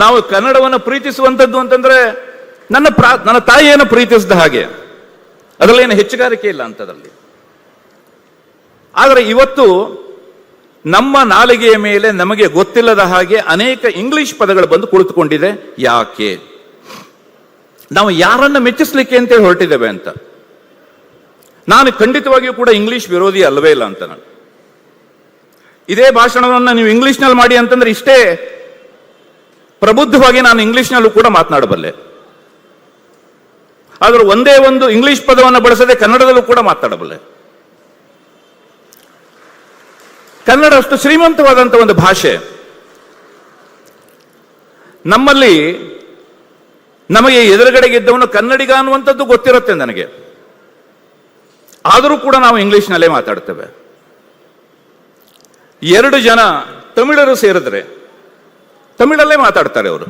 ನಾವು ಕನ್ನಡವನ್ನು ಪ್ರೀತಿಸುವಂಥದ್ದು ಅಂತಂದ್ರೆ ನನ್ನ ತಾಯಿಯನ್ನು ಪ್ರೀತಿಸಿದ ಹಾಗೆ, ಅದರಲ್ಲೇನು ಹೆಚ್ಚುಗಾರಿಕೆ ಇಲ್ಲ ಅಂತದಲ್ಲಿ. ಆದರೆ ಇವತ್ತು ನಮ್ಮ ನಾಲಿಗೆಯ ಮೇಲೆ ನಮಗೆ ಗೊತ್ತಿಲ್ಲದ ಹಾಗೆ ಅನೇಕ ಇಂಗ್ಲಿಷ್ ಪದಗಳು ಬಂದು ಕುಳಿತುಕೊಂಡಿದೆ. ಯಾಕೆ? ನಾವು ಯಾರನ್ನ ಮೆಚ್ಚಿಸ್ಲಿಕ್ಕೆ ಅಂತೇಳಿ ಹೊರಟಿದ್ದೇವೆ ಅಂತ. ನಾನು ಖಂಡಿತವಾಗಿಯೂ ಕೂಡ ಇಂಗ್ಲಿಷ್ ವಿರೋಧಿ ಅಲ್ಲವೇ ಇಲ್ಲ ಅಂತ. ನಾನು ಇದೇ ಭಾಷಣವನ್ನು ನೀವು ಇಂಗ್ಲಿಷ್ನಲ್ಲಿ ಮಾಡಿ ಅಂತಂದ್ರೆ ಇಷ್ಟೇ ಪ್ರಬುದ್ಧವಾಗಿ ನಾನು ಇಂಗ್ಲಿಷ್ನಲ್ಲೂ ಕೂಡ ಮಾತನಾಡಬಲ್ಲೆ. ಆದರೂ ಒಂದೇ ಒಂದು ಇಂಗ್ಲಿಷ್ ಪದವನ್ನು ಬಳಸದೆ ಕನ್ನಡದಲ್ಲೂ ಕೂಡ ಮಾತನಾಡಬಲ್ಲೆ. ಕನ್ನಡ ಅಷ್ಟು ಶ್ರೀಮಂತವಾದಂಥ ಒಂದು ಭಾಷೆ. ನಮ್ಮಲ್ಲಿ ನಮಗೆ ಎದುರುಗಡೆಗಿದ್ದವನು ಕನ್ನಡಿಗ ಅನ್ನುವಂಥದ್ದು ಗೊತ್ತಿರುತ್ತೆ ನನಗೆ, ಆದರೂ ಕೂಡ ನಾವು ಇಂಗ್ಲಿಷ್ನಲ್ಲೇ ಮಾತಾಡ್ತೇವೆ. 2 ಜನ ತಮಿಳರು ಸೇರಿದ್ರೆ ತಮಿಳಲ್ಲೇ ಮಾತಾಡ್ತಾರೆ ಅವರು.